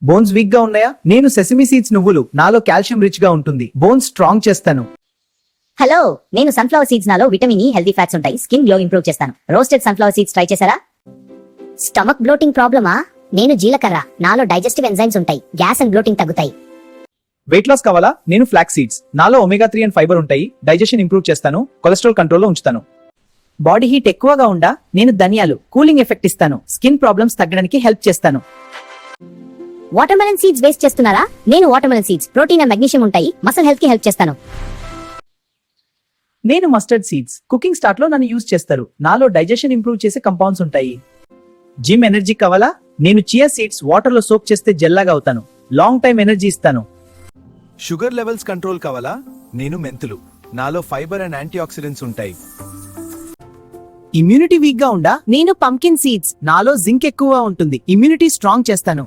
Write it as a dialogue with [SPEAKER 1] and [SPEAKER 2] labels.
[SPEAKER 1] Bones week గా ఉన్నాయా? నేను సెసమి సీడ్స్ నువ్వులు, నాలో కాల్షియం రిచ్ గా ఉంటుంది, బోన్స్ స్ట్రాంగ్ చేస్తాను.
[SPEAKER 2] హలో, నేను సన్ఫ్లవర్ సీడ్స్, నాలో విటమిన్ ఈ, హెల్తీ ఫ్యాట్స్ ఉంటాయి, స్కిన్ గ్లో ఇంప్రూవ్ చేస్తాను. రోస్టెడ్ సన్ఫ్లవర్ సీడ్స్ ట్రై చేశారా? స్టమక్ బ్లోటింగ్ ప్రాబ్లమా? నేను జీలకర్ర, నాలో డైజెస్టివ్ ఎంజైమ్స్ ఉంటాయి, గ్యాస్ అండ్ బ్లోటింగ్ తగ్గుతాయి.
[SPEAKER 1] వెయిట్ లాస్ కావాలా? నేను ఫ్లాక్స్ సీడ్స్, నాలో ఒమేగా 3 అండ్ ఫైబర్ ఉంటాయి, డైజెషన్ ఇంప్రూవ్ చేస్తాను, కొలెస్ట్రాల్ కంట్రోల్లో ఉంచుతాను. బాడీ హీట్ ఎక్కువగా ఉండా? నేను ధనియాలు, కూలింగ్ ఎఫెక్ట్ ఇస్తాను, స్కిన్ ప్రాబ్లమ్స్ తగ్గడానికి హెల్ప్ చేస్తాను.
[SPEAKER 2] వాటర్ మెలన్ సీడ్స్ వేస్ట్ చేస్తున్నారా? నేను water melon seeds, protein and magnesium ఉంటాయి, మసిల్ హెల్త్ కి హెల్ప్ చేస్తాను.
[SPEAKER 1] నేను మస్టర్డ్ సీడ్స్, కుకింగ్ స్టార్ట్ లో నన్ను యూజ్ చేస్తారు, నాలో డైజెషన్ ఇంప్రూవ్ చేసే కంపౌండ్స్ ఉంటాయి. జిమ్ ఎనర్జీ కావాలా? నేను చియా సీడ్స్ వాటర్ లో సోక్ చేస్తే జెల్లాగా అవుతాను, లాంగ్ టైం ఎనర్జీ ఇస్తాను.
[SPEAKER 3] షుగర్ లెవెల్స్ కంట్రోల్ కావాలా? నేను మెంతులు, నాలో ఫైబర్ అండ్ యాంటీ ఆక్సిడెంట్స్ ఉంటాయి.
[SPEAKER 1] ఇమ్యూనిటీ వీక్ గా ఉండా? నేను పంకిన్ సీడ్స్, నాలో జింక్ ఎక్కువ ఉంటుంది, ఇమ్యూనిటీ స్ట్రాంగ్ చేస్తాను.